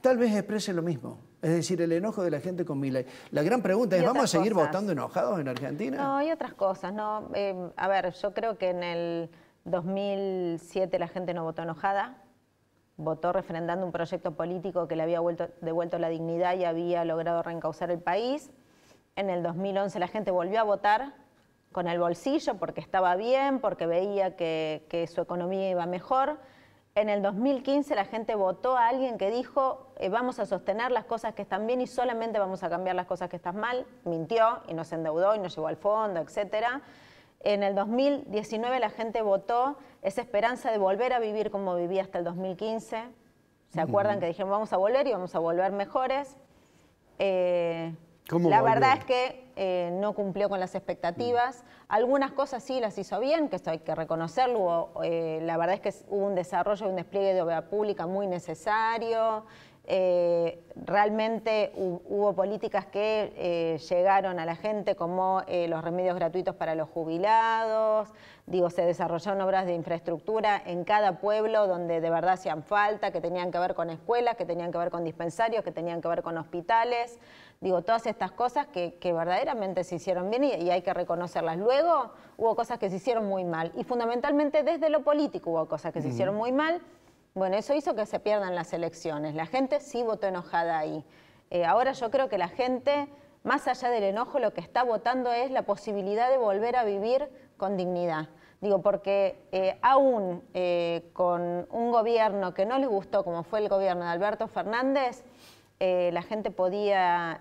tal vez exprese lo mismo. Es decir, el enojo de la gente con Milei. La gran pregunta es, ¿vamos a seguir votando enojados en Argentina? No, hay otras cosas, ¿no? A ver, yo creo que en el 2007 la gente no votó enojada. Votó refrendando un proyecto político que le había devuelto la dignidad y había logrado reencauzar el país. En el 2011 la gente volvió a votar con el bolsillo porque estaba bien, porque veía que su economía iba mejor. En el 2015 la gente votó a alguien que dijo vamos a sostener las cosas que están bien y solamente vamos a cambiar las cosas que están mal. Mintió y nos endeudó y nos llevó al fondo, etcétera. En el 2019 la gente votó esa esperanza de volver a vivir como vivía hasta el 2015. ¿Se acuerdan que dijeron vamos a volver y vamos a volver mejores? La verdad es que no cumplió con las expectativas. Algunas cosas sí las hizo bien, que esto hay que reconocerlo. La verdad es que hubo un desarrollo y un despliegue de obra pública muy necesario. Realmente hubo políticas que llegaron a la gente, como los remedios gratuitos para los jubilados. Digo, se desarrollaron obras de infraestructura en cada pueblo donde de verdad hacían falta, que tenían que ver con escuelas, que tenían que ver con dispensarios, que tenían que ver con hospitales. Digo, todas estas cosas que verdaderamente se hicieron bien y hay que reconocerlas. Luego hubo cosas que se hicieron muy mal y fundamentalmente desde lo político hubo cosas que se hicieron muy mal. Bueno, eso hizo que se pierdan las elecciones. La gente sí votó enojada ahí. Ahora yo creo que la gente, más allá del enojo, lo que está votando es la posibilidad de volver a vivir con dignidad. Digo, porque aún con un gobierno que no les gustó, como fue el gobierno de Alberto Fernández, la gente podía,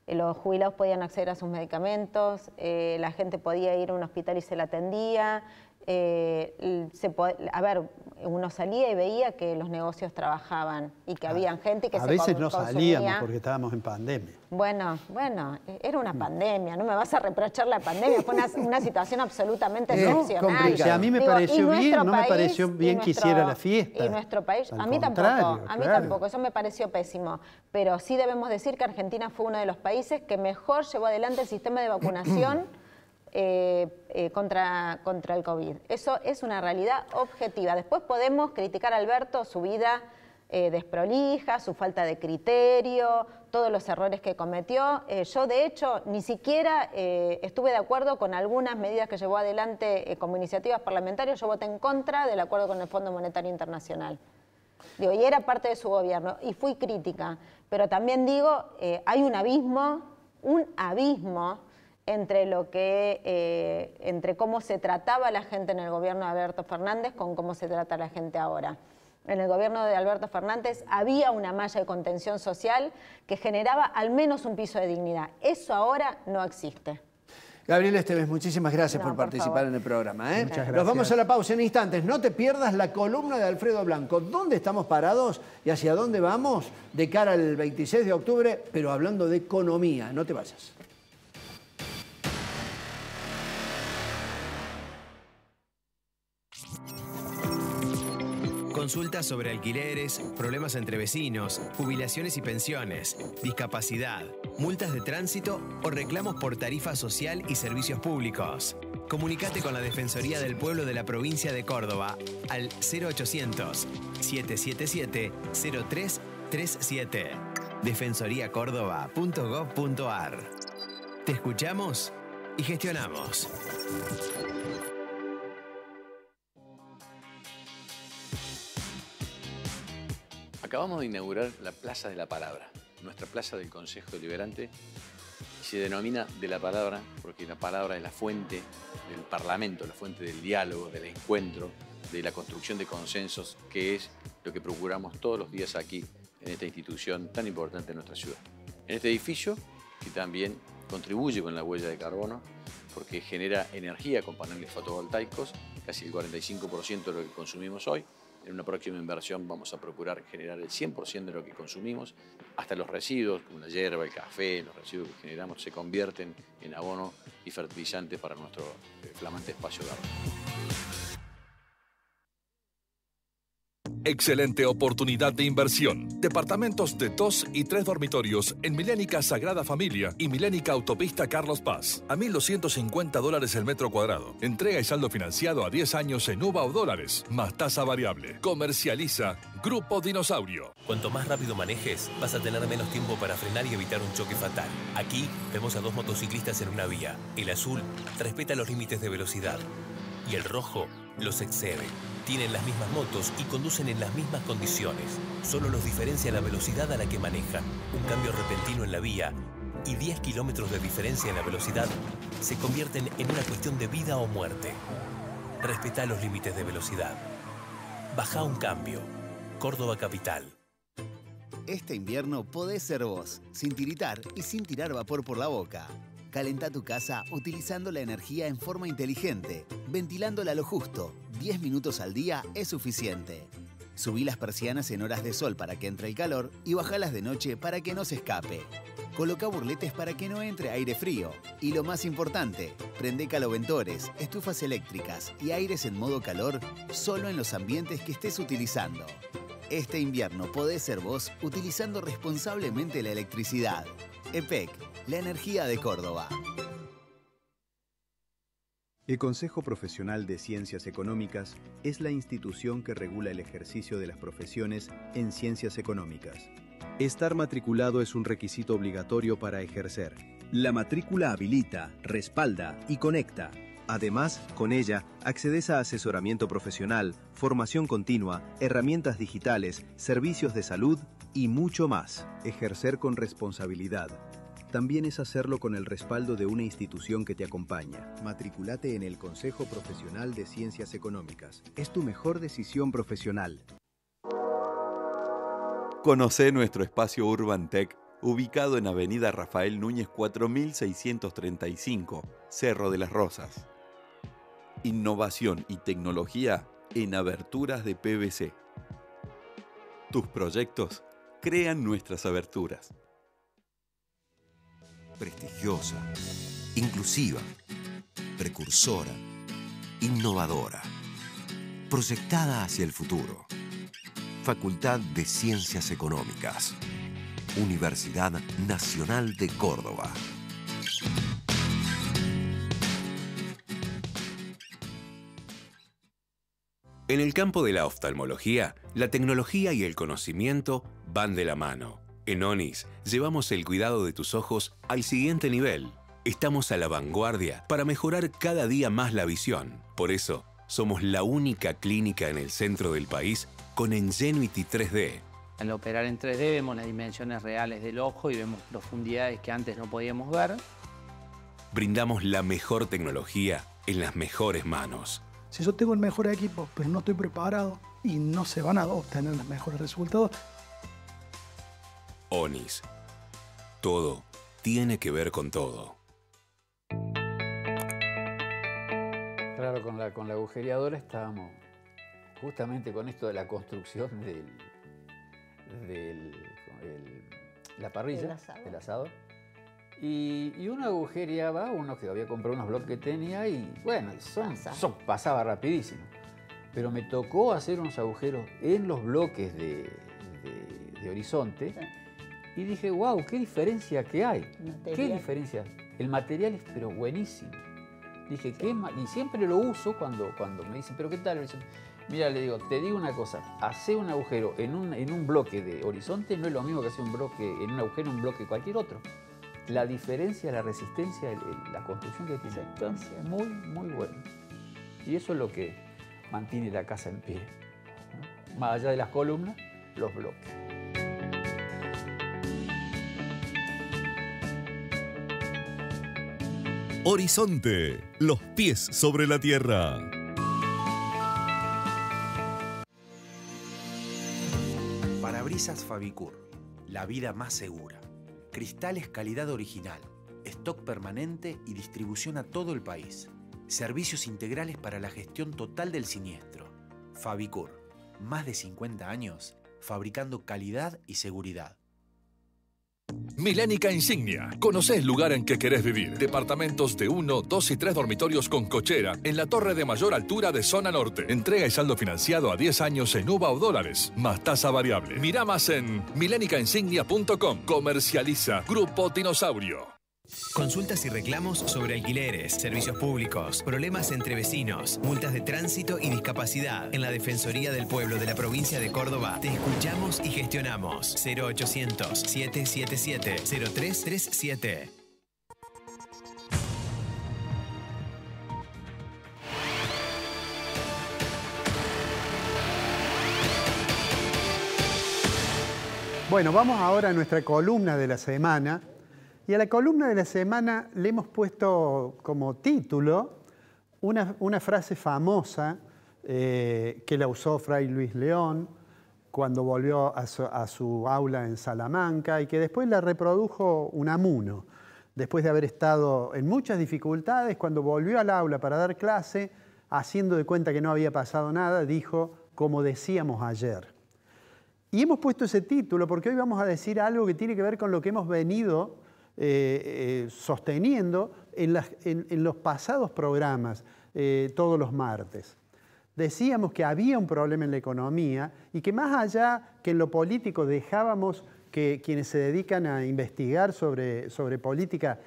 los jubilados podían acceder a sus medicamentos, la gente podía ir a un hospital y se la atendía. A ver, uno salía y veía que los negocios trabajaban y que había gente que a veces no salíamos porque estábamos en pandemia. Bueno, era una pandemia, no me vas a reprochar la pandemia, fue una situación absolutamente excepcional. O sea, a mí me pareció bien, no me pareció bien que hiciera la fiesta. Y nuestro país, a mí tampoco, eso me pareció pésimo. Pero sí debemos decir que Argentina fue uno de los países que mejor llevó adelante el sistema de vacunación contra el COVID. Eso es una realidad objetiva. Después podemos criticar a Alberto, su vida desprolija, su falta de criterio, todos los errores que cometió. Yo, de hecho, ni siquiera estuve de acuerdo con algunas medidas que llevó adelante como iniciativas parlamentarias. Yo voté en contra del acuerdo con el Fondo Monetario Internacional. Digo, y era parte de su gobierno, y fui crítica. Pero también digo, hay un abismo entre entre cómo se trataba la gente en el gobierno de Alberto Fernández con cómo se trata la gente ahora. En el gobierno de Alberto Fernández había una malla de contención social que generaba al menos un piso de dignidad. Eso ahora no existe. Gabriela Esteves, muchísimas gracias por participar en el programa. Muchas gracias. Nos vamos a la pausa en instantes. No te pierdas la columna de Alfredo Blanco. ¿Dónde estamos parados y hacia dónde vamos de cara al 26 de octubre? Pero hablando de economía. No te vayas. Consultas sobre alquileres, problemas entre vecinos, jubilaciones y pensiones, discapacidad, multas de tránsito o reclamos por tarifa social y servicios públicos. Comunicate con la Defensoría del Pueblo de la provincia de Córdoba al 0800-777-0337. defensoriacórdoba.gov.ar. Te escuchamos y gestionamos. Acabamos de inaugurar la Plaza de la Palabra, nuestra plaza del Consejo Deliberante. Se denomina de la palabra porque la palabra es la fuente del Parlamento, la fuente del diálogo, del encuentro, de la construcción de consensos, que es lo que procuramos todos los días aquí en esta institución tan importante en nuestra ciudad. En este edificio, que también contribuye con la huella de carbono, porque genera energía con paneles fotovoltaicos, casi el 45% de lo que consumimos hoy. En una próxima inversión vamos a procurar generar el 100% de lo que consumimos, hasta los residuos, como la hierba, el café, los residuos que generamos se convierten en abono y fertilizantes para nuestro flamante espacio verde. Excelente oportunidad de inversión. Departamentos de 2 y 3 dormitorios en Milénica Sagrada Familia y Milénica Autopista Carlos Paz. A $1.250 el metro cuadrado. Entrega y saldo financiado a 10 años en UVA o dólares, más tasa variable. Comercializa Grupo Dinosaurio. Cuanto más rápido manejes, vas a tener menos tiempo para frenar y evitar un choque fatal. Aquí vemos a 2 motociclistas en una vía. El azul respeta los límites de velocidad y el rojo los excede. Tienen las mismas motos y conducen en las mismas condiciones. Solo los diferencia la velocidad a la que manejan. Un cambio repentino en la vía y 10 kilómetros de diferencia en la velocidad se convierten en una cuestión de vida o muerte. Respetá los límites de velocidad. Bajá un cambio. Córdoba Capital. Este invierno podés ser vos, sin tiritar y sin tirar vapor por la boca. Calentá tu casa utilizando la energía en forma inteligente, ventilándola a lo justo. 10 minutos al día es suficiente. Subí las persianas en horas de sol para que entre el calor y bajalas de noche para que no se escape. Coloca burletes para que no entre aire frío. Y lo más importante, prende caloventores, estufas eléctricas y aires en modo calor solo en los ambientes que estés utilizando. Este invierno podés ser vos utilizando responsablemente la electricidad. EPEC, la energía de Córdoba. El Consejo Profesional de Ciencias Económicas es la institución que regula el ejercicio de las profesiones en ciencias económicas. Estar matriculado es un requisito obligatorio para ejercer. La matrícula habilita, respalda y conecta. Además, con ella, accedes a asesoramiento profesional, formación continua, herramientas digitales, servicios de salud y mucho más. Ejercer con responsabilidad. También es hacerlo con el respaldo de una institución que te acompaña. Matriculate en el Consejo Profesional de Ciencias Económicas. Es tu mejor decisión profesional. Conocé nuestro espacio Urban Tech, ubicado en Avenida Rafael Núñez 4635, Cerro de las Rosas. Innovación y tecnología en aberturas de PVC. Tus proyectos crean nuestras aberturas. Prestigiosa, inclusiva, precursora, innovadora, proyectada hacia el futuro. Facultad de Ciencias Económicas. Universidad Nacional de Córdoba. En el campo de la oftalmología, la tecnología y el conocimiento van de la mano. En ONIS llevamos el cuidado de tus ojos al siguiente nivel. Estamos a la vanguardia para mejorar cada día más la visión. Por eso, somos la única clínica en el centro del país con Ingenuity 3D. Al operar en 3D vemos las dimensiones reales del ojo y vemos profundidades que antes no podíamos ver. Brindamos la mejor tecnología en las mejores manos. Si yo tengo el mejor equipo, pero no estoy preparado y no se van a obtener los mejores resultados. ONIS. Todo tiene que ver con todo. Claro, con la agujereadora estábamos justamente con esto de la construcción la parrilla, del asador. Y uno agujereaba, uno que había comprado unos bloques que tenía y bueno, eso pasaba rapidísimo. Pero me tocó hacer unos agujeros en los bloques de horizonte y dije, wow, qué diferencia que hay. Qué diferencia. El material es pero buenísimo. Dije, y siempre lo uso cuando me dicen, pero ¿qué tal? Mira, le digo, te digo una cosa, hacer un agujero en un bloque de horizonte no es lo mismo que hacer un agujero en un bloque cualquier otro. La diferencia, la resistencia, la construcción que tiene es muy, muy buena. Y eso es lo que mantiene la casa en pie, ¿no? Más allá de las columnas, los bloques. Horizonte, los pies sobre la tierra. Parabrisas Fabicur, la vida más segura. Cristales calidad original, stock permanente y distribución a todo el país. Servicios integrales para la gestión total del siniestro. Fabicur, más de 50 años fabricando calidad y seguridad. Milénica Insignia. Conocés el lugar en que querés vivir. Departamentos de 1, 2 y 3 dormitorios con cochera en la torre de mayor altura de zona norte. Entrega y saldo financiado a 10 años en UVA o dólares, más tasa variable. Mirá más en milenicainsignia.com. Comercializa Grupo Dinosaurio. Consultas y reclamos sobre alquileres, servicios públicos, problemas entre vecinos, multas de tránsito y discapacidad. En la Defensoría del Pueblo de la provincia de Córdoba te escuchamos y gestionamos. 0800-777-0337. Bueno, vamos ahora a nuestra columna de la semana. Y a la columna de la semana le hemos puesto como título una frase famosa que la usó Fray Luis León cuando volvió a su aula en Salamanca y que después la reprodujo Unamuno. Después de haber estado en muchas dificultades, cuando volvió al aula para dar clase, haciendo de cuenta que no había pasado nada, dijo, como decíamos ayer. Y hemos puesto ese título porque hoy vamos a decir algo que tiene que ver con lo que hemos venido sosteniendo en los pasados programas, todos los martes. Decíamos que había un problema en la economía y que más allá que en lo político dejábamos que quienes se dedican a investigar sobre política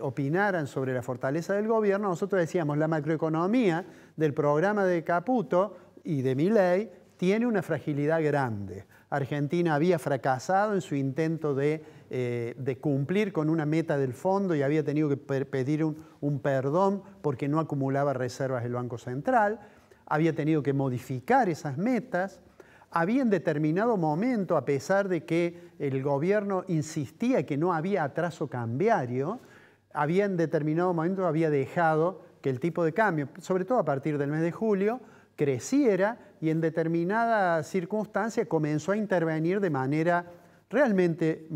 opinaran sobre la fortaleza del gobierno, nosotros decíamos la macroeconomía del programa de Caputo y de Milei tiene una fragilidad grande. Argentina había fracasado en su intento de cumplir con una meta del fondo y había tenido que pedir un perdón porque no acumulaba reservas del Banco Central, había tenido que modificar esas metas, había en determinado momento, a pesar de que el gobierno insistía que no había atraso cambiario, había en determinado momento había dejado que el tipo de cambio, sobre todo a partir del mes de julio, creciera y en determinada circunstancia comenzó a intervenir de manera realmente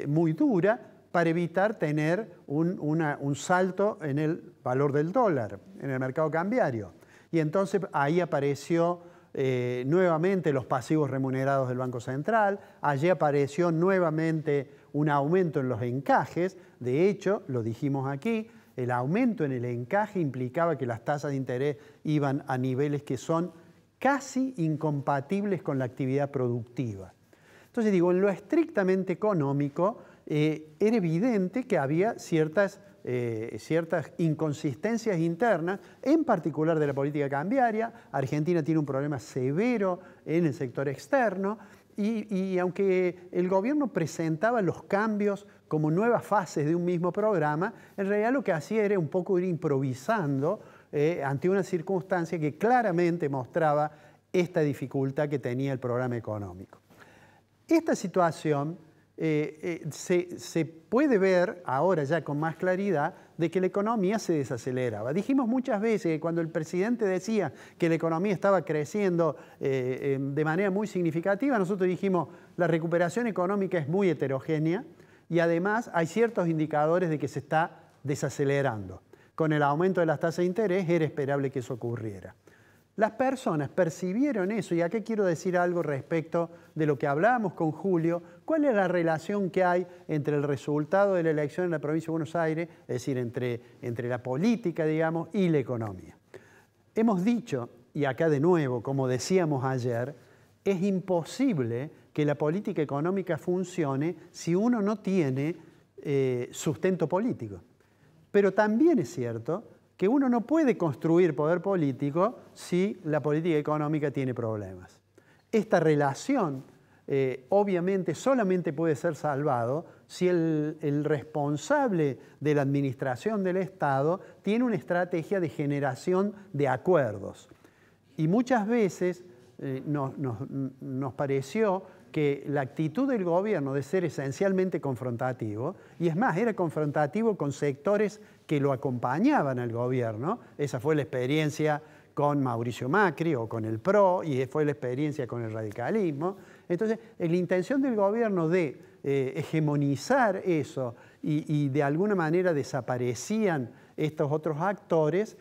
muy dura para evitar tener un salto en el valor del dólar, en el mercado cambiario. Y entonces ahí apareció nuevamente los pasivos remunerados del Banco Central, allí apareció nuevamente un aumento en los encajes, de hecho, lo dijimos aquí, el aumento en el encaje implicaba que las tasas de interés iban a niveles que son casi incompatibles con la actividad productiva. Entonces digo, en lo estrictamente económico era evidente que había ciertas inconsistencias internas, en particular de la política cambiaria. Argentina tiene un problema severo en el sector externo y aunque el gobierno presentaba los cambios como nuevas fases de un mismo programa, en realidad lo que hacía era un poco ir improvisando ante una circunstancia que claramente mostraba esta dificultad que tenía el programa económico. Esta situación se puede ver ahora ya con más claridad de que la economía se desaceleraba. Dijimos muchas veces que cuando el presidente decía que la economía estaba creciendo de manera muy significativa, nosotros dijimos la recuperación económica es muy heterogénea y además hay ciertos indicadores de que se está desacelerando. Con el aumento de las tasas de interés era esperable que eso ocurriera. Las personas percibieron eso, y acá quiero decir algo respecto de lo que hablábamos con Julio, cuál es la relación que hay entre el resultado de la elección en la provincia de Buenos Aires, es decir, entre la política, digamos, y la economía. Hemos dicho, y acá de nuevo, como decíamos ayer, es imposible que la política económica funcione si uno no tiene sustento político. Pero también es cierto que uno no puede construir poder político si la política económica tiene problemas. Esta relación obviamente solamente puede ser salvado si el responsable de la administración del Estado tiene una estrategia de generación de acuerdos. Y muchas veces nos pareció que la actitud del gobierno de ser esencialmente confrontativo, y es más, era confrontativo con sectores que lo acompañaban al gobierno, esa fue la experiencia con Mauricio Macri o con el PRO, y fue la experiencia con el radicalismo. Entonces, la intención del gobierno de hegemonizar eso y de alguna manera desaparecían estos otros actores,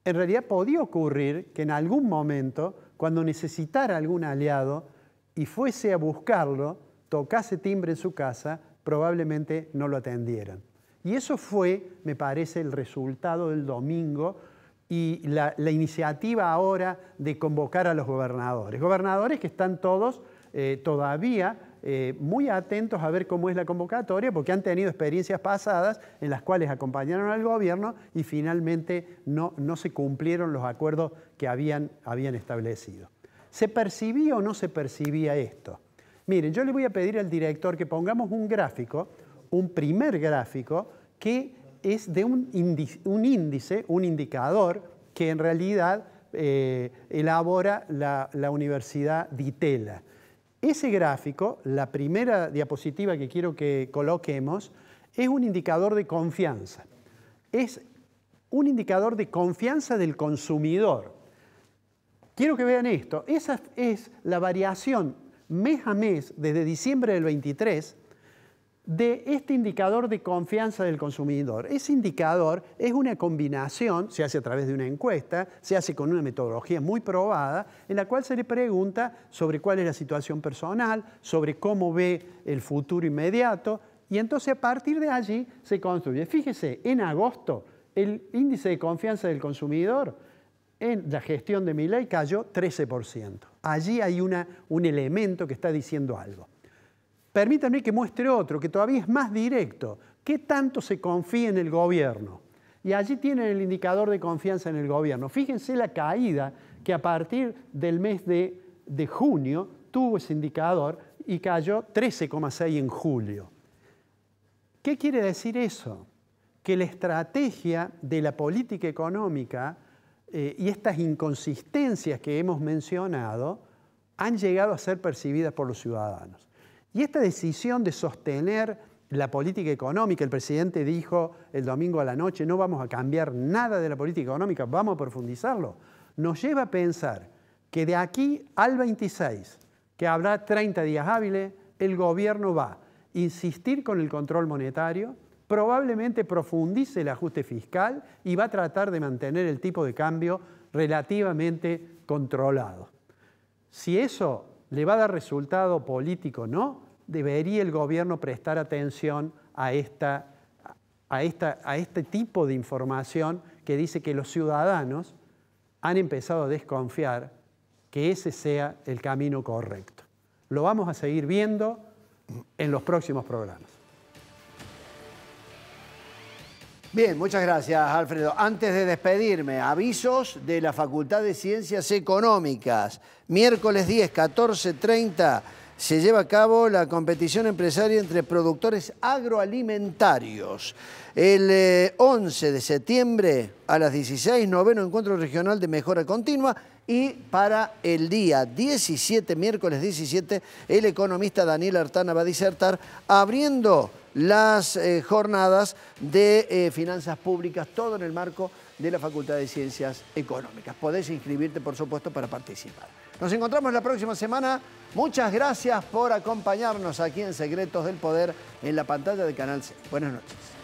en realidad podía ocurrir que en algún momento, cuando necesitara algún aliado, y fuese a buscarlo, tocase timbre en su casa, probablemente no lo atendieran. Y eso fue, me parece, el resultado del domingo y la iniciativa ahora de convocar a los gobernadores. Gobernadores que están todos todavía muy atentos a ver cómo es la convocatoria, porque han tenido experiencias pasadas en las cuales acompañaron al gobierno y finalmente no se cumplieron los acuerdos que habían establecido. ¿Se percibía o no se percibía esto? Miren, yo le voy a pedir al director que pongamos un gráfico, un primer gráfico, que es de un índice, un indicador, que en realidad elabora la Universidad Di Itela. Ese gráfico, la primera diapositiva que quiero que coloquemos, es un indicador de confianza. Es un indicador de confianza del consumidor. Quiero que vean esto. Esa es la variación mes a mes desde diciembre del 23 de este indicador de confianza del consumidor. Ese indicador es una combinación, se hace a través de una encuesta, se hace con una metodología muy probada, en la cual se le pregunta sobre cuál es la situación personal, sobre cómo ve el futuro inmediato Y entonces a partir de allí se construye. Fíjese, en agosto el índice de confianza del consumidor en la gestión de Milei cayó 13%. Allí hay un elemento que está diciendo algo. Permítanme que muestre otro, que todavía es más directo. ¿Qué tanto se confía en el gobierno? Y allí tienen el indicador de confianza en el gobierno. Fíjense la caída que a partir del mes de junio tuvo ese indicador y cayó 13,6 en julio. ¿Qué quiere decir eso? Que la estrategia de la política económica y estas inconsistencias que hemos mencionado han llegado a ser percibidas por los ciudadanos. Y esta decisión de sostener la política económica, el presidente dijo el domingo a la noche, no vamos a cambiar nada de la política económica, vamos a profundizarlo, nos lleva a pensar que de aquí al 26, que habrá 30 días hábiles, el gobierno va a insistir con el control monetario, probablemente profundice el ajuste fiscal y va a tratar de mantener el tipo de cambio relativamente controlado. Si eso le va a dar resultado político o no, debería el gobierno prestar atención a este tipo de información que dice que los ciudadanos han empezado a desconfiar que ese sea el camino correcto. Lo vamos a seguir viendo en los próximos programas. Bien, muchas gracias, Alfredo. Antes de despedirme, avisos de la Facultad de Ciencias Económicas. Miércoles 10, 14:30, se lleva a cabo la competición empresaria entre productores agroalimentarios. El 11 de septiembre a las 16, 9º Encuentro Regional de Mejora Continua. Y para el día 17, miércoles 17, el economista Daniel Artana va a disertar abriendo las jornadas de finanzas públicas, todo en el marco de la Facultad de Ciencias Económicas. Podés inscribirte, por supuesto, para participar. Nos encontramos la próxima semana. Muchas gracias por acompañarnos aquí en Secretos del Poder en la pantalla de Canal 6. Buenas noches.